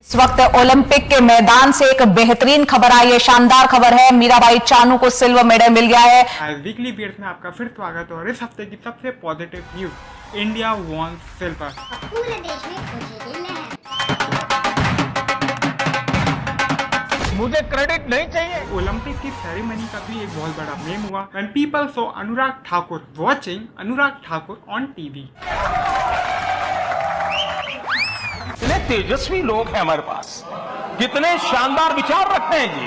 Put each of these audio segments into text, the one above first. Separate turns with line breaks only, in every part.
इस वक्त ओलंपिक के मैदान से एक बेहतरीन खबर आई है, शानदार खबर है। मीराबाई चानू को सिल्वर मेडल मिल गया है।
वीकली बीयर्स में आपका फिर स्वागत है और इस हफ्ते की सबसे positive news, India won silver.
पूरे देश में खुशी की लहर।
मुझे क्रेडिट नहीं चाहिए।
ओलंपिक की सेरेमनी का भी एक बहुत बड़ा मेम हुआ when people saw Anurag Thakur watching Anurag Thakur on TV।
इतने तेजस्वी लोग हैं हमारे पास, कितने शानदार विचार रखते हैं जी।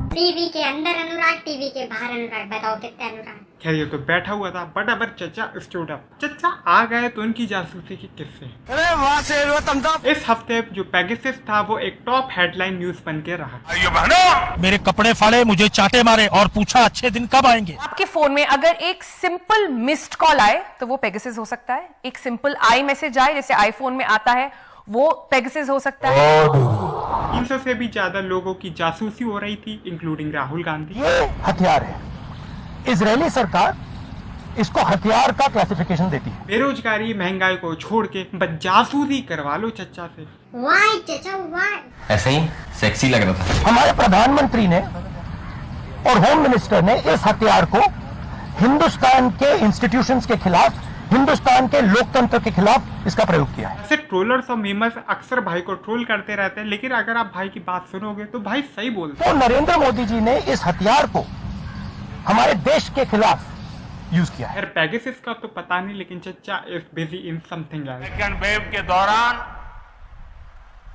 टीवी के अंदर अनुराग, टीवी के बाहर अनुराग, बताओ कितने अनुराग।
खैर ये तो बैठा हुआ था, बट अगर चचा स्टूड अप, चचा आ गए तो उनकी जासूसी के किस्से।
अरे वाह से
इस हफ्ते जो पेगासस था वो एक टॉप हेडलाइन न्यूज बन के रहा।
बहनों, मेरे कपड़े फाड़े, मुझे चाटे मारे और पूछा अच्छे दिन कब आएंगे।
आपके फोन में अगर एक सिंपल मिस्ड कॉल आए तो वो पेगासस हो सकता है। एक सिंपल आई मैसेज आए जैसे आईफोन में आता है, वो पेगासस हो सकता है।
300 से भी ज्यादा लोगों की जासूसी हो रही थी, इंक्लूडिंग राहुल गांधी।
ये हथियार है, इजरायली सरकार इसको हथियार का क्लासिफिकेशन देती है।
बेरोजगारी महंगाई को छोड़ के बस जासूसी करवा लो चचा से।
वाई चचा वाई।
ऐसे ही सेक्सी लग रहा था।
हमारे प्रधानमंत्री ने और होम मिनिस्टर ने इस हथियार को हिंदुस्तान के इंस्टीट्यूशंस के खिलाफ, हिंदुस्तान के लोकतंत्र के खिलाफ इसका प्रयोग किया है।
ऐसे ट्रोलर्स और मीमर्स अक्सर भाई को ट्रोल करते रहते हैं, लेकिन अगर आप भाई की बात सुनोगे तो भाई सही बोलते हैं।
तो नरेंद्र मोदी जी ने इस हथियार को हमारे देश के खिलाफ यूज किया है।
यार पेगासस का तो पता नहीं, लेकिन चचा is busy in something else.
Second wave के दौरान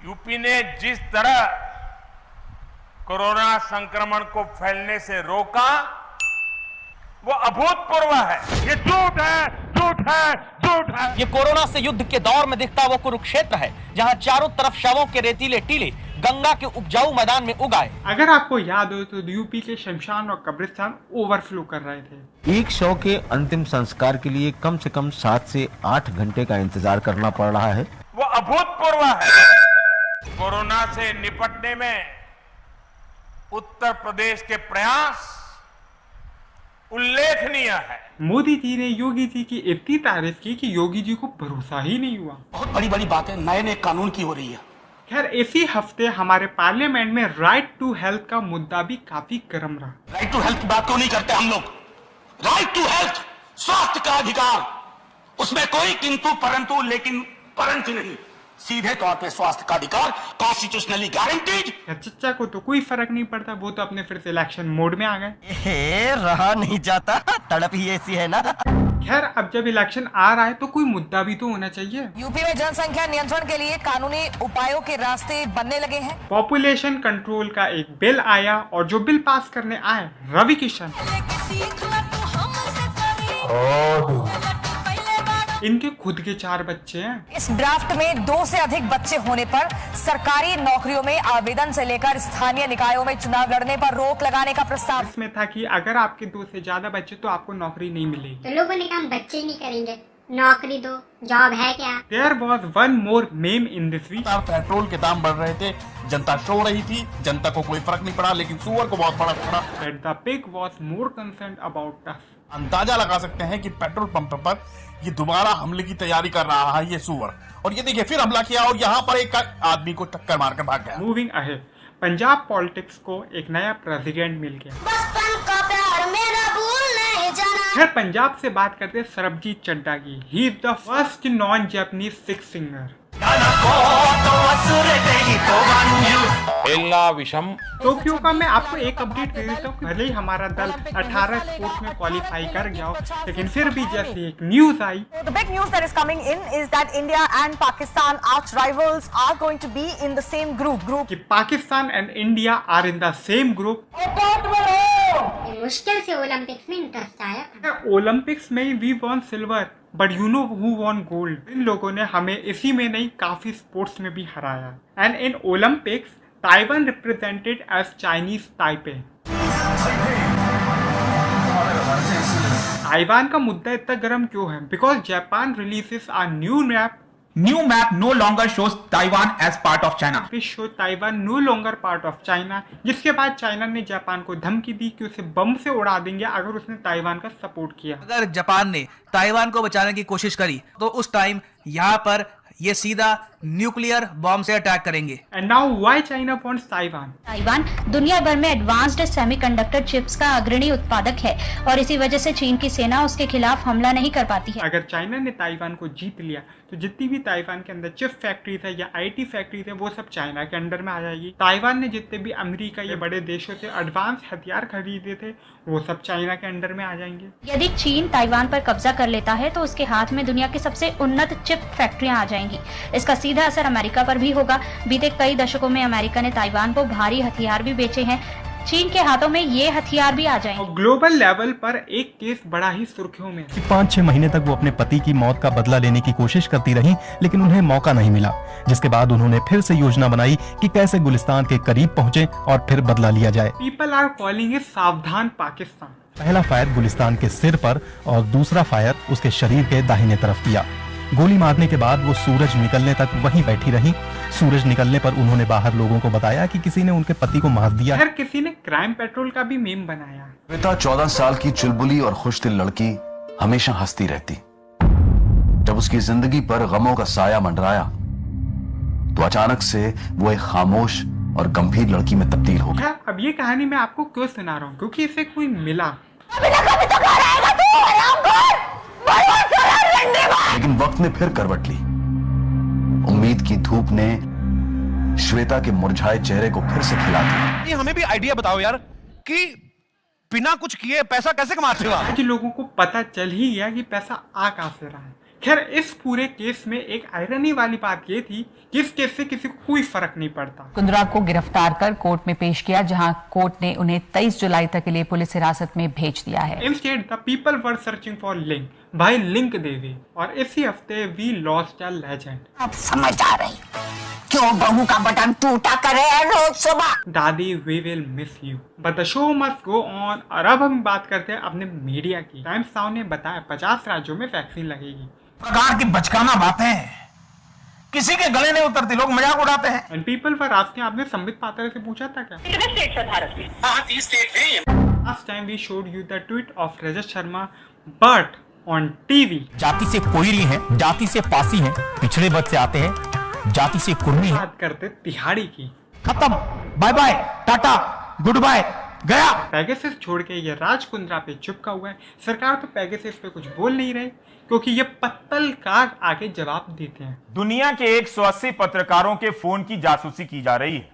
यूपी ने जिस तरह कोरोना संक्रमण को फैलने से रोका, वो अभूतपूर्व है। ये झूठ है, झूठ है, झूठ है।
ये कोरोना से युद्ध के दौर में दिखता वो कुरुक्षेत्र है, जहां चारों तरफ शवों के रेतीले टीले गंगा के उपजाऊ मैदान में उगाए।
अगर आपको याद हो तो यूपी के शमशान और कब्रिस्तान ओवरफ्लो कर रहे थे।
एक शव के अंतिम संस्कार के लिए कम से कम 7 से 8 घंटे का इंतजार करना पड़ रहा है।
वो अभूतपूर्व है। कोरोना से निपटने में उत्तर प्रदेश के प्रयास उल्लेखनीय है।
मोदी जी ने योगी जी की इतनी तारीफ की कि योगी जी को भरोसा ही नहीं हुआ।
बहुत बड़ी बड़ी बातें नए नए कानून की हो रही है।
खैर इसी हफ्ते हमारे पार्लियामेंट में राइट टू हेल्थ का मुद्दा भी काफी गर्म रहा।
राइट टू हेल्थ की बात क्यों नहीं करते हम लोग? राइट टू हेल्थ, स्वास्थ्य का अधिकार, उसमें कोई किंतु परंतु लेकिन परंतु नहीं, सीधे तौर पे स्वास्थ्य का अधिकार कॉन्स्टिट्यूशनली गारंटीड।
चचा को तो कोई फर्क नहीं पड़ता, वो तो अपने फिर से इलेक्शन मोड में आ गए।
रहा नहीं जाता, तड़प ही ऐसी है ना।
खैर अब जब इलेक्शन आ रहा है तो कोई मुद्दा भी तो होना चाहिए।
यूपी में जनसंख्या नियंत्रण के लिए कानूनी उपायों के रास्ते बनने लगे हैं।
पॉपुलेशन कंट्रोल का एक बिल आया और जो बिल पास करने आए रवि किशन, इनके खुद के 4 बच्चे हैं।
इस ड्राफ्ट में 2 से अधिक बच्चे होने पर सरकारी नौकरियों में आवेदन से लेकर स्थानीय निकायों में चुनाव लड़ने पर रोक लगाने का प्रस्ताव
इसमें था कि अगर आपके 2 से ज्यादा बच्चे तो आपको नौकरी नहीं मिलेगी।
तो लोगों ने कहा हम बच्चे ही नहीं करेंगे, नौकरी दो, जॉब है क्या।
There was one more meme in this week।
Petrol के दाम बढ़ रहे थे, जनता सो रही थी, जनता को कोई फर्क नहीं पड़ा, लेकिन सुअर को बहुत फर्क पड़ा।
That the pig was more concerned about us।
अंदाजा लगा सकते हैं कि पेट्रोल पंप पर ये दोबारा हमले की तैयारी कर रहा है ये सुअर। और ये देखिए फिर हमला किया और यहाँ पर एक आदमी को टक्कर मारकर भाग गया।
मूविंग अहेड, पंजाब पॉलिटिक्स को एक नया प्रेसिडेंट मिल गया।
बचपन का प्यार मेरा भूल नहीं जाना।
खैर पंजाब से बात करते हैं सरबजीत चड्ढा की। He is the first non Japanese six singer.
विषम
टोक्यो का मैं आपको एक अपडेट दे देता हूँ। भले ही हमारा दल 18 स्पोर्ट्स में क्वालिफाई कर गया हो, लेकिन फिर भी जैसे एक news I,
The big news that is coming in is that India and Pakistan, arch rivals, are going to be in the same group.
कि Pakistan and India are in the same group.
मुश्किल से Olympics में interest आया।
Olympics में we won silver, but you know who won gold. इन लोगों ने हमें इसी में नहीं काफी स्पोर्ट्स में भी हराया। And in Olympics Taiwan represented as Chinese Taipei. Taiwan का मुद्दा इतना गर्म क्यों है? Because Japan releases a new map.
New map no longer shows Taiwan as part of China.
This show Taiwan no longer part of China, जिसके बाद China ने Japan को धमकी दी कि उसे बम से उड़ा देंगे अगर उसने ताइवान का सपोर्ट किया।
अगर जापान ने ताइवान को बचाने की कोशिश करी तो उस टाइम यहाँ पर ये सीधा न्यूक्लियर बॉम्ब से अटैक करेंगे।
And now why China wants Taiwan?
Taiwan दुनिया भर में एडवांस्ड सेमीकंडक्टर चिप्स का अग्रणी उत्पादक है और इसी वजह से चीन की सेना उसके खिलाफ हमला नहीं कर पाती है।
अगर चाइना ने ताइवान को जीत लिया तो जितनी भी ताइवान के अंदर चिप फैक्ट्रीज है या आईटी फैक्ट्रीज है वो सब चाइना के अंडर में आ जाएगी। ताइवान ने जितने भी अमेरिका या बड़े देशों से एडवांस हथियार खरीदे थे वो सब चाइना के अंडर में आ जाएंगे।
यदि चीन ताइवान पर कब्जा कर लेता है तो उसके हाथ में दुनिया की सबसे उन्नत चिप फैक्ट्रियां आ जाएंगी। इसका सीधा असर अमेरिका पर भी होगा। बीते कई दशकों में अमेरिका ने ताइवान को भारी हथियार भी बेचे हैं। चीन के हाथों में ये हथियार भी आ जाएंगे।
और ग्लोबल लेवल पर एक केस बड़ा ही सुर्खियों में।
5-6 महीने तक वो अपने पति की मौत का बदला लेने की कोशिश करती रही, लेकिन उन्हें मौका नहीं मिला, जिसके बाद उन्होंने फिर से योजना बनाई कि कैसे गुलिस्तान के करीब पहुंचे और फिर बदला लिया जाए।
पीपल आर कॉलिंग इट सावधान पाकिस्तान।
पहला फायर गुलिस्तान के सिर पर और दूसरा फायर उसके शरीर के दाहिने तरफ किया। गोली मारने के बाद वो सूरज निकलने तक वहीं बैठी रही। सूरज निकलने पर उन्होंने बाहर लोगों को बताया कि किसी ने उनके पति को मार दिया।
फिर किसी ने क्राइम पेट्रोल का भी मीम बनाया।
श्वेता 14 साल की चुलबुली और खुशदिल लड़की हमेशा हंसती रहती। जब उसकी जिंदगी पर गमों का साया मंडराया तो अचानक से वो एक खामोश और गंभीर लड़की में तब्दील हो गई।
अब ये कहानी मैं आपको क्यों सुना रहा हूँ, क्योंकि इसे कोई मिला।
लेकिन वक्त ने फिर करवट ली। उम्मीद की धूप ने श्वेता के मुरझाए चेहरे को फिर से खिला दिया।
ये हमें भी आइडिया बताओ यार कि बिना कुछ किए पैसा कैसे कमाते हो?
आज लोगों को पता चल ही गया कि पैसा आ कहां से रहा है। खैर इस पूरे केस में एक आयरनी वाली बात ये थी कि इस केस से किसी को कोई फर्क नहीं पड़ता।
कुंद्रा को गिरफ्तार कर कोर्ट में पेश किया, जहां कोर्ट ने उन्हें 23 जुलाई तक के लिए पुलिस हिरासत में भेज दिया है।
Instead the people were searching for link भाई लिंक देवी, और इसी हफ्ते वी लॉस्ट अ लेजेंड।
अब समझ आ रही क्यों बहू का बटन टूटा करे रोज सुबह।
दादी we will miss you but the show must go on. और अब हम बात करते हैं अपने मीडिया की। टाइम्स नाउ ने बताया 50 राज्यों में वैक्सीन लगेगी।
प्रकार की बचकाना बातें किसी के गले नहीं उतरती, लोग मजाक उड़ाते हैं।
एंड पीपल फॉर आस्किंग, आपने संबित पात्रा से पूछा था क्या?
कितने स्टेट्स है भारत में?
30 स्टेट हैं।
Last time we showed you the tweet of Rajat Sharma, but on TV.
जाति से कोयली है, जाति से पासी है, पिछड़े वर्ग से आते हैं, जाति से कुर्मी है।
बात करते तिहाड़ी की।
खत्म, bye bye, tata, good bye, गया।
पेगासस छोड़ के ये राज कुंद्रा पे चिपका हुआ है। सरकार तो पेगासस पे कुछ बोल नहीं रही क्योंकि ये पत्तल काग आगे जवाब देते हैं।
दुनिया के 180 पत्रकारों के फोन की जासूसी की जा रही है।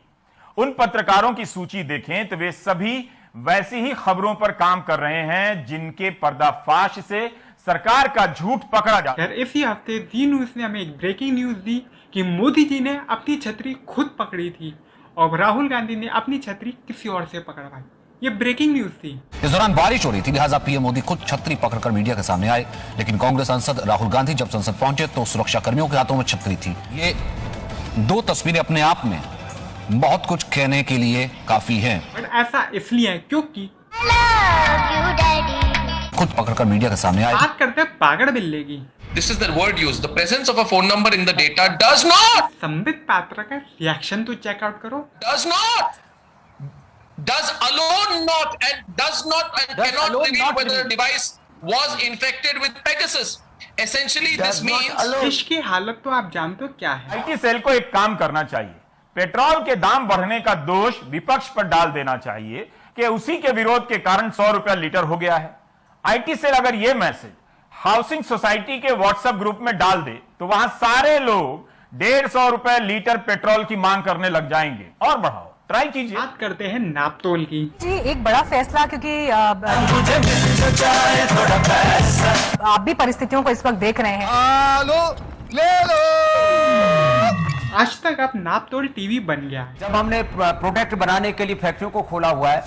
उन पत्रकारों की सूची देखें तो वे सभी वैसी ही खबरों पर काम कर रहे हैं जिनके पर्दाफाश से सरकार का झूठ पकड़ा जा।
खैर इसी हफ्ते जी न्यूज ने हमें एक ब्रेकिंग न्यूज दी कि मोदी जी ने अपनी छतरी खुद पकड़ी थी और राहुल गांधी ने अपनी छतरी किसी और से पकड़वाई। ये ब्रेकिंग न्यूज थी।
इस दौरान बारिश हो रही थी, लिहाजा पीएम मोदी खुद छतरी पकड़कर मीडिया के सामने आए, लेकिन कांग्रेस सांसद राहुल गांधी जब संसद पहुंचे तो सुरक्षा कर्मियों के हाथों में छतरी थी। ये दो तस्वीरें अपने आप में बहुत कुछ कहने के लिए काफी हैं।
बट ऐसा इसलिए है क्योंकि
खुद पकड़कर मीडिया के सामने आए।
बात करते हैं पागड़ बिल्ले की।
This is the word used. The presence of a phone number in the data does not.
Sambit Patra का रिएक्शन तो चेकआउट करो।
Does not. Does alone not and does not and cannot reveal whether a device was infected with Pegasus. Essentially, this means.
देश की हालत तो आप जानते हो क्या है।
आईटी सेल को एक काम करना चाहिए, पेट्रोल के दाम बढ़ने का दोष विपक्ष पर डाल देना चाहिए कि उसी के विरोध के कारण 100 रुपया लीटर हो गया है। आईटी सेल अगर यह मैसेज हाउसिंग सोसाइटी के व्हाट्सएप ग्रुप में डाल दे तो वहां सारे लोग 150 रुपए लीटर पेट्रोल की मांग करने लग जाएंगे। और बढ़ाओ, ट्राई कीजिए।
बात करते हैं नापतोल की।
जी एक बड़ा फैसला, क्योंकि आप भी परिस्थितियों को इस वक्त देख रहे हैं।
ले लो।
आज तक अब नापतोल टीवी बन गया है।
जब हमने प्रोडक्ट बनाने के लिए फैक्ट्रियों को खोला हुआ है,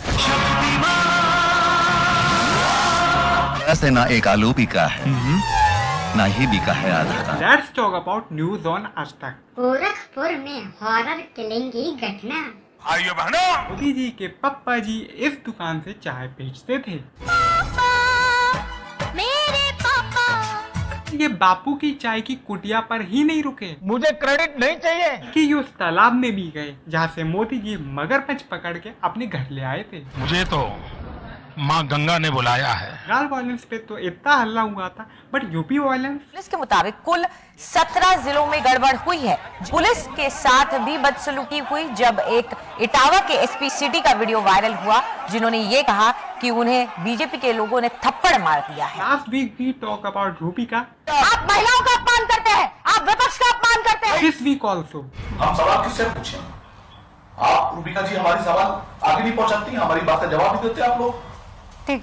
ऐसे ना एक आलू बिका है ना ही बिका है आधा का।
Let's talk about news on आज तक।
गोरखपुर में हॉरर किलिंग की घटना।
भाइयों बहनों,
मोदी जी के पप्पा जी इस दुकान से चाय बेचते थे।
मेरे पापा।
ये बापू की चाय की कुटिया पर ही नहीं रुके,
मुझे क्रेडिट नहीं चाहिए
कि ये उस तालाब में भी गए जहाँ से मोदी जी मगरमच्छ पकड़ के अपने घर ले आए थे।
मुझे तो माँ गंगा ने बुलाया है।
बंगाल वायलेंस पे तो इतना हल्ला हुआ था, बट यूपी वायलेंस,
पुलिस के मुताबिक कुल 17 जिलों में गड़बड़ हुई है। पुलिस के साथ भी बदसलूकी हुई जब एक इटावा के एसपी सिटी का वीडियो वायरल हुआ, जिन्होंने ये कहा कि उन्हें बीजेपी के लोगों ने थप्पड़ मार दिया है।
Last week we talk about Rupika.
आप महिलाओं का अपमान करते हैं, आप विपक्ष का अपमान करते हैं।
दिस वीक ऑल्सो
हम सवाल किससे पूछे? आप रूपिका जी हमारी सवाल आगे नहीं पहुंचाती, हमारी बात का जवाब नहीं देते आप लोग।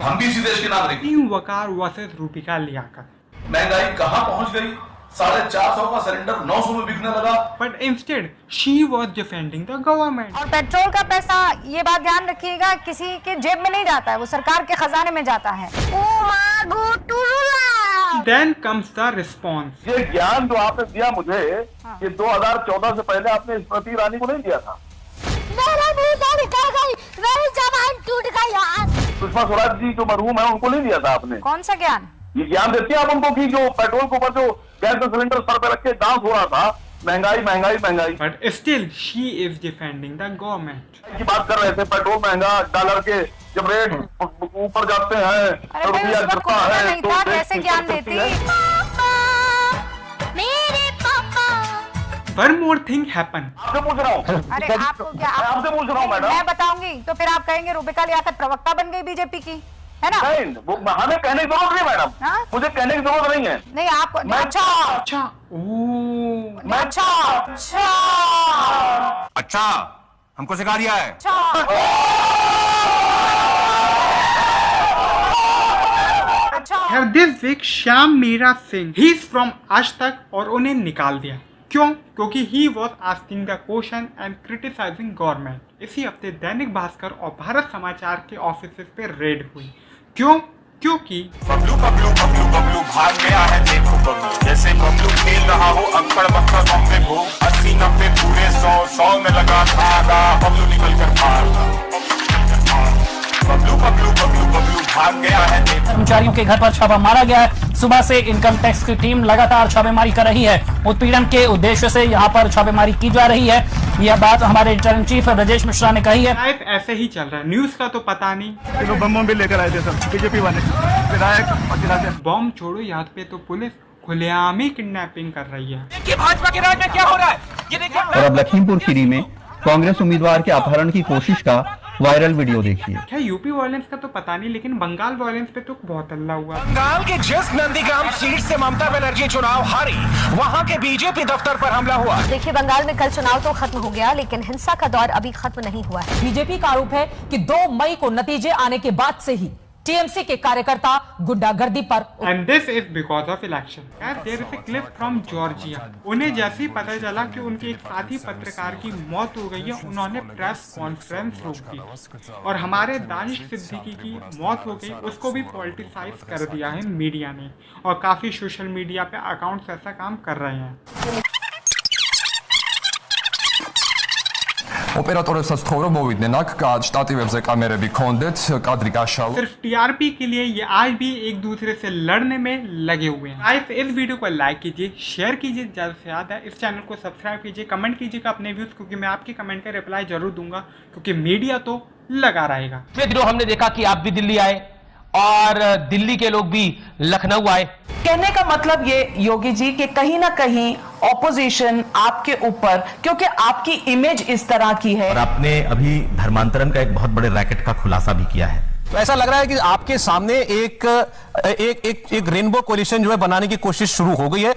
हम भी इसी देश के नागरिक।
टीम वकार वर्सेस रूपिका लियाकत।
महंगाई कहां पहुंच गई? 450 का सिलेंडर 900 में बिकने लगा।
But instead she was defending the government.
और पेट्रोल का पैसा, ये बात ध्यान रखिएगा, किसी के जेब में नहीं जाता है, वो सरकार के खजाने में जाता है।
Then comes the response।
ये ज्ञान जो आपने दिया मुझे कि 2014 से पहले आपने स्मृति ईरानी को नहीं दिया था।
टूट गई यार।
सुषमा स्वराज जी जो मरहूम है उनको नहीं दिया था आपने।
कौन सा ज्ञान?
ये ज्ञान देते हैं आप उनको कि जो पेट्रोल के ऊपर जो गैस का सिलेंडर सर पे रख के डांस हो रहा था, महंगाई महंगाई महंगाई।
But still she is defending the government.
की बात कर रहे थे, पेट्रोल महंगा, डॉलर के जब रेट ऊपर जाते हैं तो रुपया गिरता है, तो
कैसे ज्ञान देती?
One more thing happen।
आपसे पूछ रहा हूँ।
अरे आपको क्या?
आपसे पूछ रहा हूँ मैडम।
मैं बताऊंगी तो फिर आप कहेंगे रूपिका लियाकत प्रवक्ता बन गई बीजेपी की, है ना?
नहीं, वो हमें कहने की जरूरत नहीं मैडम। मुझे कहने की जरूरत नहीं है।
नहीं आपको।
अच्छा हमको सिखा दिया है।
अच्छा। This week Shyam Meera Singh, he is from Aaj Tak, और उन्हें निकाल दिया। क्यों? क्योंकि he was asking the question and criticising government. इसी हफ्ते दैनिक भास्कर और भारत समाचार के ऑफिस पे रेड हुई। क्यों? क्योंकि
बबलू बबलू बबलू बबलू भाग गया है, देखो बबलू जैसे बबलू खेल रहा हो अक्कड़ बक्कड़ बम में भू 80 90 पूरे 100 में लगा धागा, बबलू निकल कर भागा। बबलू बबलू बबलू बबलू भाग गया है।
कर्मचारियों के घर पर छापा मारा गया है। सुबह से इनकम टैक्स की टीम लगातार छापेमारी कर रही है। उत्पीड़न के उद्देश्य से यहाँ पर छापेमारी की जा रही है। यह बात हमारे इंटर्न चीफ ब्रजेश मिश्रा ने कही है।
लाइफ ऐसे ही चल रहा है, न्यूज का तो पता नहीं।
बम भी लेकर आए थे सब बीजेपी वाले, विधायक।
बम छोड़ो, यहाँ पे तो पुलिस खुलेआम ही किडनैपिंग कर रही है।
देखिए भाजपा के राज में क्या हो रहा है, ये देखिए।
और अब लखीमपुर खीरी में कांग्रेस उम्मीदवार के अपहरण की कोशिश का वायरल वीडियो देखिए।
क्या यूपी वायलेंस का तो पता नहीं, लेकिन बंगाल वायलेंस पे तो बहुत हल्ला हुआ।
बंगाल के जिस नंदीग्राम सीट से ममता बनर्जी चुनाव हारी, वहां के बीजेपी दफ्तर पर हमला हुआ।
देखिए बंगाल में कल चुनाव तो खत्म हो गया, लेकिन हिंसा का दौर अभी खत्म नहीं हुआ है।
बीजेपी का आरोप है कि 2 मई को नतीजे आने के बाद से ही टीएमसी के कार्यकर्ता गुंडागर्दी पर।
And this is because of election. There is a clip from Georgia. उन्हें जैसे ही पता चला कि उनके एक साथी पत्रकार की मौत हो गई है, उन्होंने प्रेस कॉन्फ्रेंस रोक दी, और हमारे दानिश सिद्दीकी की मौत हो गई, उसको भी पॉलिटिसाइज कर दिया है मीडिया ने, और काफी सोशल मीडिया पे अकाउंट्स ऐसा काम कर रहे हैं।
ოპერატორებსაც თხოვრო მოვიდნენ აქ, შტატივებზე კამერები ქონდეთ, კადრი გაშალო।
सिर्फ टीआरपी के लिए ये आज भी एक दूसरे से लड़ने में लगे हुए हैं। गाइस इस वीडियो को लाइक कीजिए, शेयर कीजिए ज्यादा से ज्यादा, इस चैनल को सब्सक्राइब कीजिए, कमेंट कीजिएगा अपने व्यूज, क्योंकि मैं आपके कमेंट का रिप्लाई जरूर दूंगा, क्योंकि मीडिया तो लगा रहेगा।
पिछले दिनों हमने देखा कि आप भी दिल्ली आए और दिल्ली के लोग भी लखनऊ आए।
कहने का मतलब ये योगी जी कि कहीं ना कहीं ऑपोजिशन आपके ऊपर, क्योंकि आपकी इमेज इस तरह की है।
और आपने अभी धर्मांतरण का एक बहुत बड़े रैकेट का खुलासा भी किया है।
तो ऐसा लग रहा है कि आपके सामने एक रेनबो कोलिशन जो है बनाने की कोशिश शुरू हो गई है।